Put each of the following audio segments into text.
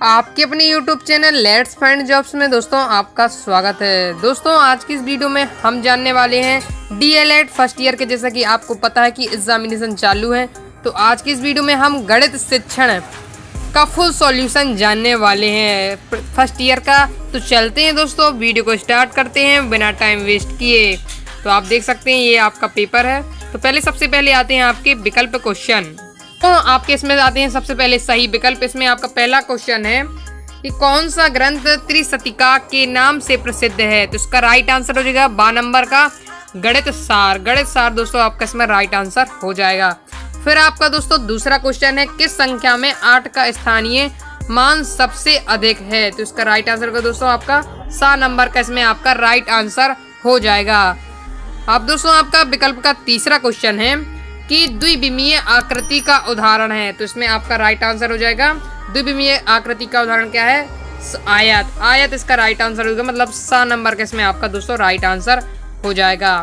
आपके अपने YouTube channel let's find jobs में दोस्तों आपका स्वागत है। दोस्तों आज की इस वीडियो में हम जानने वाले हैं DLED फर्स्ट ईयर के। जैसा कि आपको पता है कि एग्जामिनेशन चालू है, तो आज की इस वीडियो में हम गणित शिक्षण का फुल सॉल्यूशन जानने वाले हैं फर्स्ट ईयर का। तो चलते हैं दोस्तों, वीडियो को स्टार्ट करते हैं बिना टाइम वेस्ट किए। तो आप देख सकते हैं ये आपका पेपर है। तो पहले सबसे पहले आते हैं आपके विकल्प क्वेश्चन। तो आपके इसमें आते हैं सबसे पहले सही विकल्प। इसमें आपका पहला क्वेश्चन है कि कौन सा ग्रंथ त्रिशतिका के नाम से प्रसिद्ध है। तो इसका राइट आंसर हो जाएगा 12 नंबर का गणित सार। गणित सार दोस्तों आपका इसमें राइट आंसर हो जाएगा। फिर आपका दोस्तों दूसरा क्वेश्चन है किस संख्या में 8 का स्थानीय मान सबसे अधिक है। तो इसका राइट आंसर होगा दोस्तों आपका 7 नंबर का इसमें आपका राइट आंसर हो जाएगा। अब दोस्तों आपका विकल्प का तीसरा क्वेश्चन है कि द्विविमीय आकृति का उदाहरण है। तो इसमें आपका राइट आंसर हो जाएगा द्विविमीय आकृति का उदाहरण क्या है, आयत। आयत इसका राइट आंसर होगा, मतलब 7 नंबर का इसमें आपका दोस्तों राइट आंसर हो जाएगा।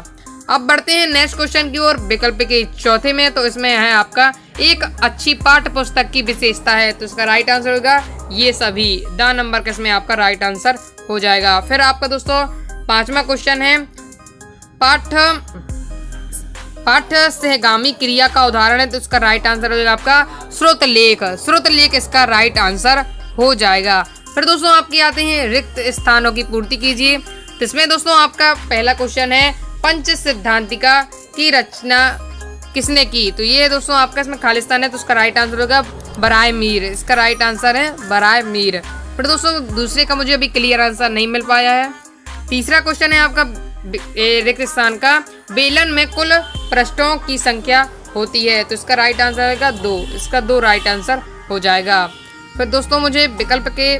अब बढ़ते हैं नेक्स्ट क्वेश्चन की ओर, विकल्प के चौथे में। तो इसमें है आपका एक अच्छी पाठ्य पुस्तक की विशेषता है। तो इसका राइट आंसर होगा ये सभी। 10 नंबर का इसमें आपका राइट आंसर हो जाएगा। फिर आपका दोस्तों पांचवा क्वेश्चन है पाठ्य सहगामी क्रिया का उदाहरण है। तो इसका राइट आंसर हो जाएगा आपका स्रोत लेख। स्रोत लेख इसका राइट आंसर हो जाएगा। फिर दोस्तों आपके आते हैं रिक्त स्थानों की पूर्ति कीजिए। तो इसमें दोस्तों आपका पहला क्वेश्चन है पंच सिद्धांतिका की रचना किसने की। तो ये दोस्तों आपका इसमें खालिस्तान है। तो उसका राइट आंसर होगा बराए मीर। इसका राइट आंसर है बराए मीर। फिर दोस्तों दूसरे का मुझे अभी क्लियर आंसर नहीं मिल पाया है। तीसरा क्वेश्चन है आपका रिक्त स्थान का बेलन में कुल पृष्ठों की संख्या होती है। तो इसका राइट आंसर होगा 2। इसका 2 राइट आंसर हो जाएगा। फिर दोस्तों मुझे विकल्प के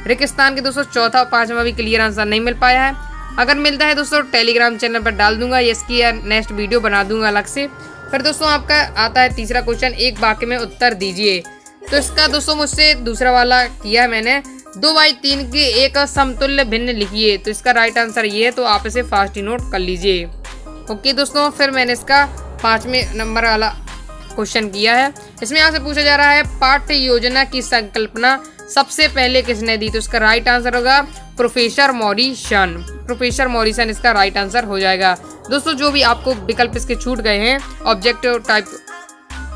रिक्त स्थान के दोस्तों चौथा और पांचवा भी क्लियर आंसर नहीं मिल पाया है। अगर मिलता है दोस्तों टेलीग्राम चैनल पर डाल दूंगा, इसकी नेक्स्ट वीडियो बना दूंगा अलग से। फिर दोस्तों आपका आता है तीसरा क्वेश्चन, एक वाक्य में उत्तर दीजिए। तो इसका दोस्तों मुझसे दूसरा वाला किया है मैंने, 2/3 के एक समतुल्य भिन्न लिखिए। तो इसका राइट आंसर ये है, तो आप इसे फास्ट ही नोट कर लीजिए। ओके दोस्तों, फिर मैंने इसका 5वें नंबर वाला क्वेश्चन किया है। इसमें आपसे पूछा जा रहा है पाठ्य योजना की संकल्पना सबसे पहले किसने दी। तो इसका राइट आंसर होगा प्रोफेसर मॉरिसन। प्रोफेसर मॉरिसन इसका राइट आंसर हो जाएगा। दोस्तों जो भी आपको विकल्प इसके छूट गए हैं ऑब्जेक्टिव टाइप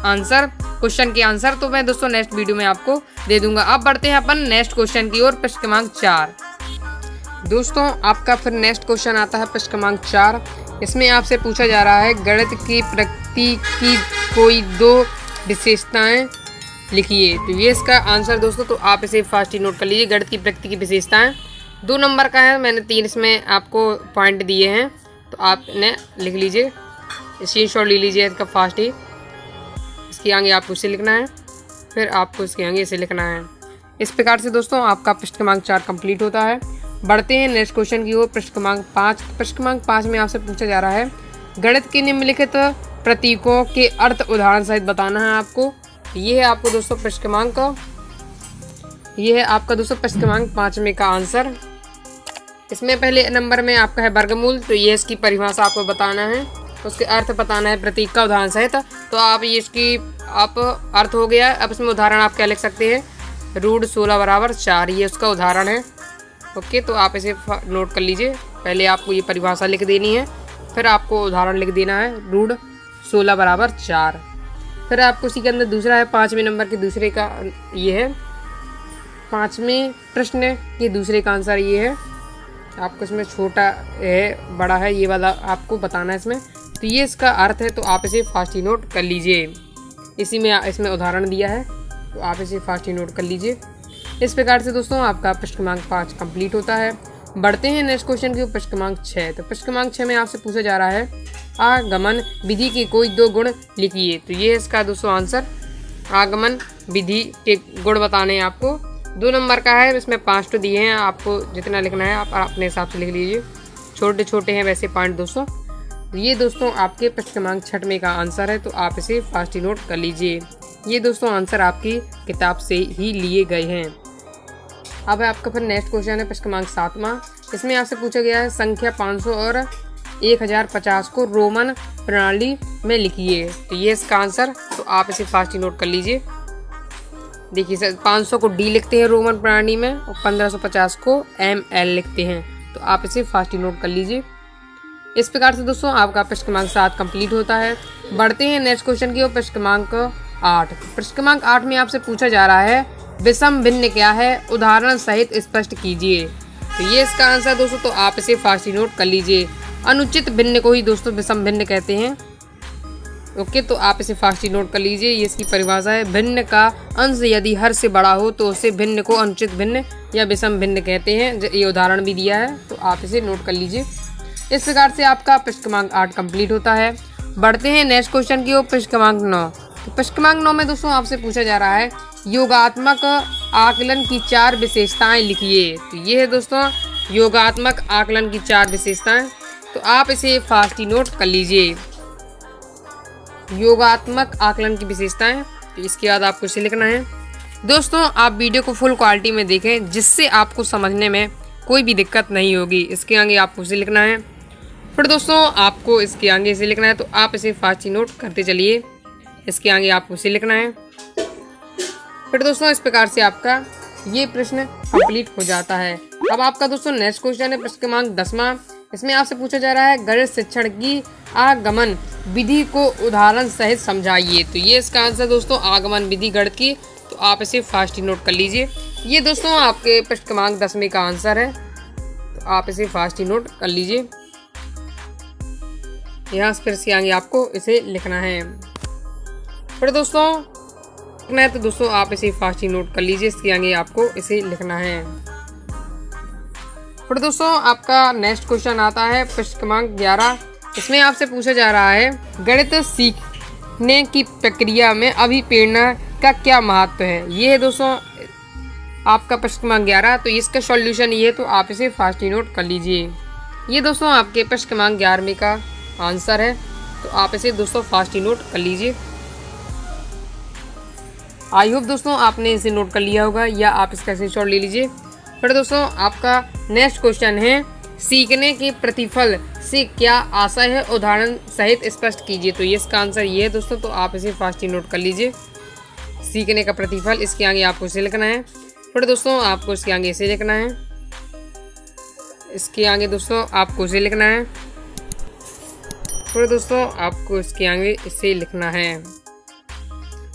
आंसर क्वेश्चन के आंसर, तो मैं दोस्तों नेक्स्ट वीडियो में आपको दे दूंगा। अब बढ़ते हैं अपन नेक्स्ट क्वेश्चन की ओर, प्रश्न क्रमांक 4। दोस्तों आपका फिर नेक्स्ट क्वेश्चन आता है प्रश्न क्रमांक 4। इसमें आपसे पूछा जा रहा है गणित की प्रकृति की कोई 2 विशेषताएं लिखिए। तो ये इसका आंसर दोस्तों, तो आप इसे फास्ट ही नोट कर लीजिए। गणित की प्रकृति की विशेषताएं 2 नंबर का है। मैंने 3 इसमें आपको पॉइंट दिए हैं, तो आपने लिख लीजिए, स्क्रीनशॉट ले लीजिए इसका फास्ट ही। इसके आगे आपको इसे लिखना है, फिर आपको इसके आगे इसे लिखना है। इस प्रकार से दोस्तों आपका प्रश्न क्रमांक 4 कंप्लीट होता है। बढ़ते हैं नेक्स्ट क्वेश्चन की ओर, प्रश्न क्रमांक 5। प्रश्न क्रमांक 5 में आपसे पूछा जा रहा है गणित के निम्नलिखित प्रतीकों के अर्थ उदाहरण सहित बताना है आपको। ये है आपको दोस्तों प्रश्न क्रमांक, ये है आपका दोस्तों प्रश्न क्रमांक 5 का आंसर। इसमें पहले नंबर में आपका है वर्गमूल। तो ये इसकी परिभाषा आपको बताना है, उसके अर्थ बताना है प्रतीक का उदाहरण सहित। तो आप ये इसकी आप अर्थ हो गया। अब इसमें उदाहरण आप क्या लिख सकते हैं, √16 = 4, ये उसका उदाहरण है। ओके, तो आप इसे नोट कर लीजिए। पहले आपको ये परिभाषा लिख देनी है, फिर आपको उदाहरण लिख देना है √16 = 4। फिर आपको उसी के अंदर दूसरा है 5वें नंबर के दूसरे का, ये है 5वें प्रश्न के दूसरे का आंसर ये है। आपको इसमें छोटा है बड़ा है ये वाला आपको बताना है इसमें। तो ये इसका अर्थ है, तो आप इसे फास्ट ही नोट कर लीजिए। इसी में इसमें उदाहरण दिया है, तो आप इसे फास्ट ही नोट कर लीजिए। इस प्रकार से दोस्तों आपका प्रश्न क्रमांक 5 कंप्लीट होता है। बढ़ते हैं नेक्स्ट क्वेश्चन की प्रश्न क्रमांक 6। तो प्रश्न क्रमांक 6 में आपसे पूछा जा रहा है आगमन विधि के कोई 2 गुण लिखिए। तो ये इसका दोस्तों आंसर, आगमन विधि के गुण बताने हैं आपको। 2 नंबर का है, इसमें 5 तो दिए हैं, आपको जितना लिखना है आप अपने हिसाब से लिख लीजिए। छोटे छोटे हैं वैसे पॉइंट दोस्तों। ये दोस्तों आपके प्रश्न क्रमांक 6 का आंसर है, तो आप इसे फास्ट ही नोट कर लीजिए। ये दोस्तों आंसर आपकी किताब से ही लिए गए हैं। अब आपका फिर नेक्स्ट क्वेश्चन है प्रश्न क्रमांक 7वां। इसमें आपसे पूछा गया है संख्या 500 और 1050 को रोमन प्रणाली में लिखिए। तो ये इसका आंसर, तो आप इसे फास्ट ही नोट कर लीजिए। देखिए सर 500 को डी लिखते हैं रोमन प्रणाली में और 1550 को ML लिखते हैं। तो आप इसे फास्ट ही नोट कर लीजिए। इस प्रकार से दोस्तों आपका प्रश्न क्रमांक 7 कंप्लीट होता है। बढ़ते हैं नेक्स्ट क्वेश्चन की ओर, प्रश्न क्रमांक 8। प्रश्न क्रमांक 8 में आपसे पूछा जा रहा है विषम भिन्न क्या है, उदाहरण सहित स्पष्ट कीजिए। तो ये इसका आंसर दोस्तों, तो आप इसे फास्ट ही नोट कर लीजिए। अनुचित भिन्न को ही दोस्तों विषम भिन्न कहते हैं। ओके, तो आप इसे फास्ट ही नोट कर लीजिए। ये इसकी परिभाषा है। भिन्न का अंश यदि हर से बड़ा हो तो उसे भिन्न को अनुचित भिन्न या विषम भिन्न कहते हैं। ये उदाहरण भी दिया है, तो आप इसे नोट कर लीजिए। इस प्रकार से आपका प्रश्न क्रमांक 8 कंप्लीट होता है। बढ़ते हैं नेक्स्ट क्वेश्चन की ओर, प्रश्न क्रमांक 9। तो प्रश्न क्रमांक 9 में दोस्तों आपसे पूछा जा रहा है योगात्मक आकलन की 4 विशेषताएं लिखिए। तो ये है दोस्तों योगात्मक आकलन की 4 विशेषताएं। तो आप इसे फास्ट ही नोट कर लीजिए। योगात्मक आकलन की विशेषताएं, तो इसके बाद आपको इसे लिखना है। दोस्तों आप वीडियो को फुल क्वालिटी में देखें जिससे आपको समझने में कोई भी दिक्कत नहीं होगी। इसके आगे आपको इसे लिखना है। फिर दोस्तों आपको इसके आगे इसे लिखना है, तो आप इसे फास्ट ही नोट करते चलिए। इसके आगे आपको इसे लिखना है। फिर दोस्तों इस प्रकार से आपका ये प्रश्न कंप्लीट हो जाता है। अब आपका दोस्तों नेक्स्ट क्वेश्चन है प्रश्न क्रमांक 10वां। इसमें आपसे पूछा जा रहा है गणित शिक्षण की आगमन विधि को उदाहरण सहित समझाइए। तो ये इसका आंसर दोस्तों आगमन विधि गणित की, तो आप इसे फास्ट ही नोट कर लीजिए। ये दोस्तों आपके प्रश्न क्रमांक 10वें का आंसर है, तो आप इसे फास्ट ही नोट कर लीजिए। यहाँ फिर से आगे आपको इसे लिखना है। फिर दोस्तों लिखना है, तो दोस्तों आप इसे फास्ट ही नोट कर लीजिए। इसके आगे आपको इसे लिखना है। फिर दोस्तों आपका नेक्स्ट क्वेश्चन आता है प्रश्न क्रमांक 11। इसमें आपसे पूछा जा रहा है गणित सीखने की प्रक्रिया में अभिप्रेरणा का क्या महत्व है। ये है दोस्तों आपका प्रश्न क्रमांक 11। तो इसका सॉल्यूशन ये है, तो आप इसे फास्ट ही नोट कर लीजिए। ये दोस्तों आपके प्रश्न क्रमांक 11वें का आंसर है, तो आप इसे दोस्तों फास्ट ही नोट कर लीजिए। आई होप दोस्तों आपने इसे नोट कर लिया होगा, या आप इसका स्क्रीनशॉट ले लीजिए। फिर दोस्तों आपका नेक्स्ट क्वेश्चन है सीखने के प्रतिफल से क्या आशय है, उदाहरण सहित स्पष्ट कीजिए। तो ये इसका आंसर ये है दोस्तों, तो आप इसे फास्ट ही नोट कर लीजिए। सीखने का प्रतिफल, इसके आगे आपको इसे लिखना है। फिर दोस्तों आपको इसके आगे इसे लिखना है। इसके आगे दोस्तों आपको इसे लिखना है। फिर दोस्तों आपको इसके आगे इसे लिखना है।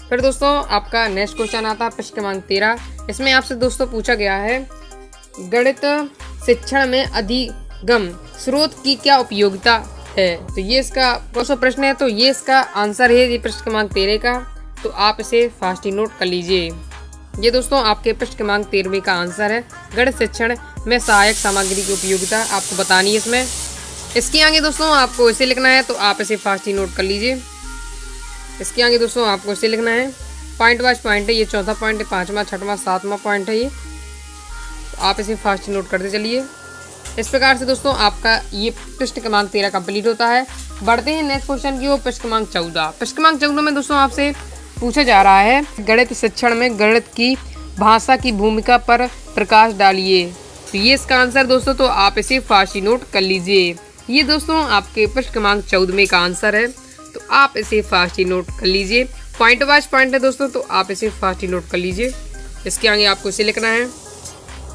फिर दोस्तों आपका नेक्स्ट क्वेश्चन आता है प्रश्न क्रमांक 13। इसमें आपसे दोस्तों पूछा गया है गणित शिक्षण में अधिगम स्रोत की क्या उपयोगिता है। तो ये इसका प्रश्न है, तो ये इसका आंसर है ये प्रश्न क्रमांक 13 का, तो आप इसे फास्ट ही नोट कर लीजिए। ये दोस्तों आपके प्रश्न क्रमांक 13वें का आंसर है। गणित शिक्षण में सहायक सामग्री की उपयोगिता आपको बतानी है इसमें। इसके आगे दोस्तों आपको इसे लिखना है, तो आप इसे फास्ट ही नोट कर लीजिए। इसके आगे दोस्तों आपको इसे लिखना है। पॉइंट वाइज पॉइंट है, ये 4था पॉइंट है, 5वां 6वां 7वां पॉइंट है ये, तो आप इसे फास्ट नोट करते चलिए। इस प्रकार से दोस्तों आपका ये प्रश्न क्रमांक 13 कंप्लीट होता है। बढ़ते हैं नेक्स्ट क्वेश्चन की ओर, प्रश्न क्रमांक 14। प्रश्न क्रमांक 14 में दोस्तों आपसे पूछा जा रहा है गणित शिक्षण में गणित की भाषा की भूमिका पर प्रकाश डालिए। तो ये इसका आंसर दोस्तों, तो आप इसे फास्ट नोट कर लीजिए। ये दोस्तों आपके प्रश्न क्रमांक 14वें का आंसर है, तो आप इसे फास्ट नोट कर लीजिए। पॉइंट वाइज पॉइंट है दोस्तों, तो आप इसे फास्ट नोट कर लीजिए। इसके आगे आपको इसे लिखना है।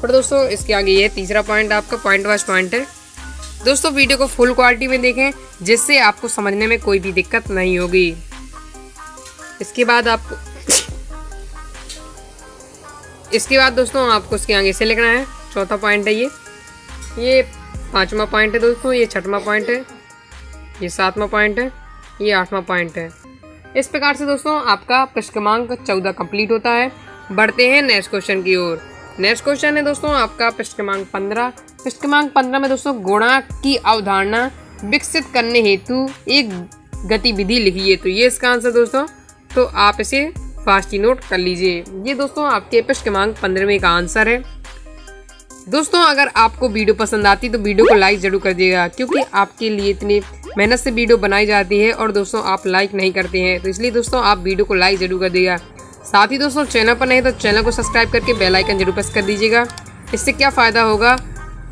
पर दोस्तों इसके आगे ये तीसरा पॉइंट आपका पॉइंट वाइज पॉइंट है। दोस्तों वीडियो को फुल क्वालिटी में देखें जिससे आपको समझने में कोई भी दिक्कत नहीं होगी। इसके बाद दोस्तों आपको इसके आगे से लिखना है। चौथा पॉइंट है ये 5वां पॉइंट है दोस्तों, ये 6वां पॉइंट है, ये 7वां पॉइंट है, ये 8वां पॉइंट है। इस प्रकार से दोस्तों आपका प्रश्न क्रमांक 14 कंप्लीट होता है। बढ़ते हैं नेक्स्ट क्वेश्चन की ओर। नेक्स्ट क्वेश्चन है दोस्तों आपका प्रश्न क्रमांक 15। प्रश्न क्रमांक 15 में दोस्तों गुणांक की अवधारणा विकसित करने हेतु एक गतिविधि लिखिए। तो ये इसका आंसर दोस्तों, तो आप इसे फास्ट नोट कर लीजिए। ये दोस्तों आपके प्रश्न क्रमांक 15वें का आंसर है। दोस्तों अगर आपको वीडियो पसंद आती तो वीडियो को लाइक जरूर कर दिएगा, क्योंकि आपके लिए इतनी मेहनत से वीडियो बनाई जाती है और दोस्तों आप लाइक नहीं करते हैं, तो इसलिए दोस्तों आप वीडियो को लाइक जरूर कर दिएगा। साथ ही दोस्तों चैनल पर नहीं तो चैनल को सब्सक्राइब करके बेल आइकन जरूर प्रेस कर दीजिएगा। इससे क्या फ़ायदा होगा,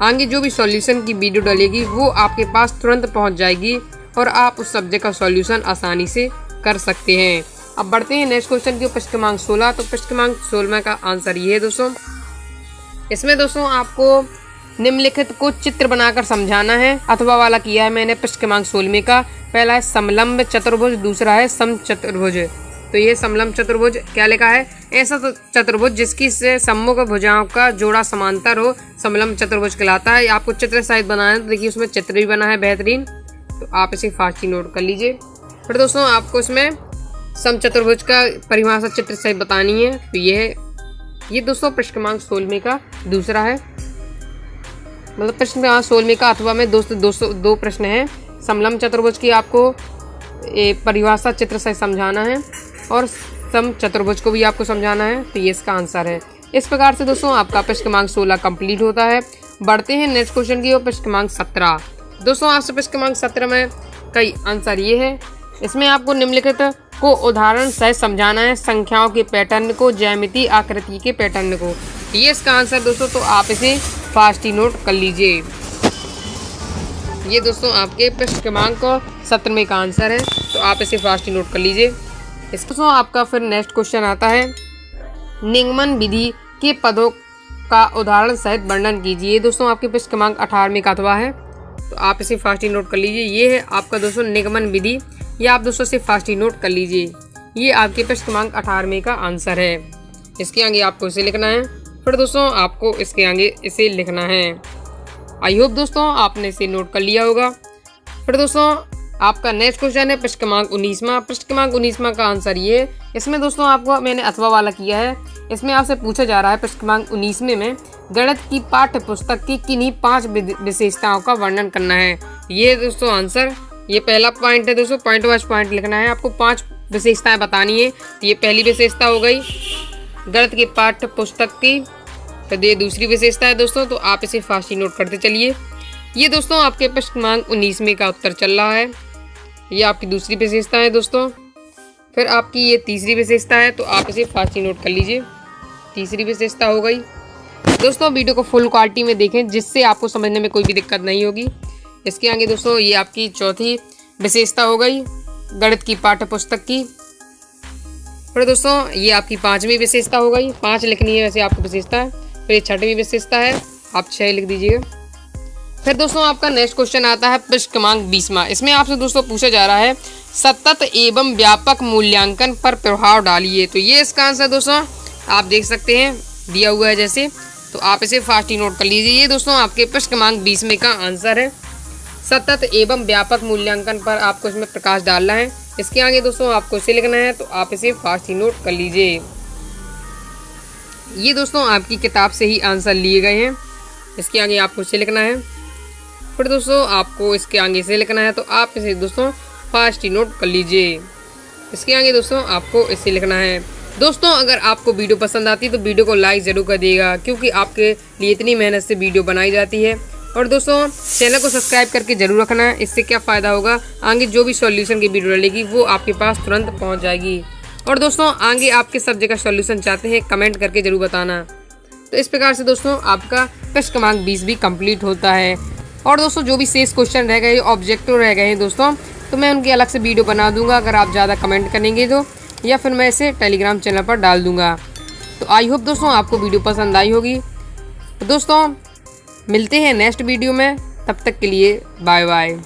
आगे जो भी सॉल्यूशन की वीडियो डलेगी वो आपके पास तुरंत पहुंच जाएगी और आप उस सब्जेक्ट का सॉल्यूशन आसानी से कर सकते हैं। अब बढ़ते हैं नेक्स्ट क्वेश्चन की, प्रश्न क्रमांक 16। तो प्रश्न क्रमांक 16 का आंसर ये है दोस्तों। इसमें दोस्तों आपको निम्नलिखित को चित्र बनाकर समझाना है। अथवा वाला किया है मैंने प्रश्न क्रमांक 16 का। पहला है समलंब चतुर्भुज, दूसरा है समचतुर्भुज। तो ये समलंब चतुर्भुज क्या लिखा है, ऐसा चतुर्भुज जिसकी से सम्मुख भुजाओं का जोड़ा समांतर हो समलंब चतुर्भुज कहलाता है। आपको चित्र सहित बनाना है, तो देखिए उसमें चित्र भी बना है बेहतरीन, तो आप इसे फास्ट नोट कर लीजिए। फिर दोस्तों आपको इसमें समचतुर्भुज का परिभाषा चित्र सहित बतानी है। तो ये दोस्तों प्रश्न क्रमांक 16 का दूसरा है, मतलब प्रश्न क्रमांक 16 का अथवा में दोस्तों दो प्रश्न हैं। समलंब चतुर्भुज की आपको परिभाषा चित्र से समझाना है और सम चतुर्भुज को भी आपको समझाना है। तो ये इसका आंसर है। इस प्रकार से दोस्तों आपका प्रश्न क्रमांक 16 कंप्लीट होता है। बढ़ते हैं नेक्स्ट क्वेश्चन की ओर, प्रश्न क्रमांक 17। दोस्तों आपसे प्रश्न क्रमांक 17 में कई आंसर ये है। इसमें आपको निम्नलिखित को उदाहरण सहित समझाना है, संख्याओं के पैटर्न को, ज्यामिति आकृति के पैटर्न को। ये इसका आंसर दोस्तों, तो आप इसे फास्ट ही नोट कर लीजिए। ये दोस्तों आपके प्रश्न क्रमांक 17 का आंसर है, तो आप इसे फास्ट ही नोट कर लीजिए। इसको आपका फिर नेक्स्ट क्वेश्चन आता है, निगमन विधि के पदों का उदाहरण सहित वर्णन कीजिए। दोस्तों आपके प्रश्न क्रमांक 18 का अथवा है, तो आप इसे फास्ट ही नोट कर लीजिए। ये है आपका दोस्तों निगमन विधि, ये आप दोस्तों से फास्ट ही नोट कर लीजिए। ये आपके प्रश्न क्रमांक 18 का आंसर है। इसके आगे आपको इसे लिखना है, फिर दोस्तों आपको इसके आगे इसे लिखना है। आई होप दोस्तों आपने इसे नोट कर लिया होगा। फिर दोस्तों आपका नेक्स्ट क्वेश्चन है प्रश्न क्रमांक 19। प्रश्न क्रमांक 19 का आंसर ये है। इसमें दोस्तों आपको मैंने अथवा वाला किया है। इसमें आपसे पूछा जा रहा है प्रश्न क्रमांक 19 में गणित की पाठ्य पुस्तक की किन्हीं 5 विशेषताओं का वर्णन करना है। ये दोस्तों आंसर, ये पहला पॉइंट है दोस्तों, पॉइंट वाइज पॉइंट लिखना है। आपको 5 विशेषताएं बतानी है। तो ये पहली विशेषता हो गई गणित की पाठ्य पुस्तक की। तो ये दूसरी विशेषता है दोस्तों, तो आप इसे फास्ट ही नोट करते चलिए। ये दोस्तों आपके प्रश्न क्रमांक 19 का उत्तर चल रहा है। ये आपकी दूसरी विशेषता है दोस्तों। फिर आपकी ये तीसरी विशेषता है, तो आप इसे फास्ट ही नोट कर लीजिए। तीसरी विशेषता हो गई दोस्तों, वीडियो को फुल क्वालिटी में देखें जिससे आपको समझने में कोई भी दिक्कत नहीं होगी। इसके आगे दोस्तों ये आपकी चौथी विशेषता हो गई गणित की पाठ्य पुस्तक की। फिर दोस्तों ये आपकी 5वीं विशेषता हो गई, 5 लिखनी है वैसे आपकी विशेषता। फिर 6वीं विशेषता है, आप 6 लिख दीजिएगा। फिर दोस्तों आपका नेक्स्ट क्वेश्चन आता है प्रश्न क्रमांक 20। इसमें आपसे दोस्तों पूछा जा रहा है सतत एवं व्यापक मूल्यांकन पर प्रभाव डालिए। तो ये इसका आंसर दोस्तों आप देख सकते हैं दिया हुआ है जैसे, तो आप इसे फास्ट ही नोट कर लीजिए। ये दोस्तों आपके प्रश्न क्रमांक 20 का आंसर है। सतत एवं व्यापक मूल्यांकन पर आपको इसमें प्रकाश डालना है। इसके आगे दोस्तों आपको इसे लिखना है, तो आप इसे फास्ट ही नोट कर लीजिए। ये दोस्तों आपकी किताब से ही आंसर लिए गए हैं। इसके आगे आपको इसे लिखना है, फिर दोस्तों आपको इसके आगे से लिखना है, तो आप इसे दोस्तों फास्ट ही नोट कर लीजिए। इसके आगे दोस्तों आपको इसे लिखना है। दोस्तों अगर आपको वीडियो पसंद आती है तो वीडियो को लाइक ज़रूर कर दिएगा, क्योंकि आपके लिए इतनी मेहनत से वीडियो बनाई जाती है। और दोस्तों चैनल को सब्सक्राइब करके जरूर रखना है। इससे क्या फ़ायदा होगा, आगे जो भी सॉल्यूशन की वीडियो डलेगी वो आपके पास तुरंत पहुंच जाएगी। और दोस्तों आगे आप किस सब्जेक्ट का सॉल्यूशन चाहते हैं कमेंट करके जरूर बताना। तो इस प्रकार से दोस्तों आपका प्रश्न क्रमांक 20 भी कंप्लीट होता है। और दोस्तों जो भी शेष क्वेश्चन रह गए, ऑब्जेक्टिव रह गए हैं दोस्तों, तो मैं उनकी अलग से वीडियो बना दूंगा अगर आप ज़्यादा कमेंट करेंगे तो, या फिर मैं इसे टेलीग्राम चैनल पर डाल दूंगा। तो आई होप दोस्तों आपको वीडियो पसंद आई होगी। तो दोस्तों मिलते हैं नेक्स्ट वीडियो में, तब तक के लिए बाय बाय।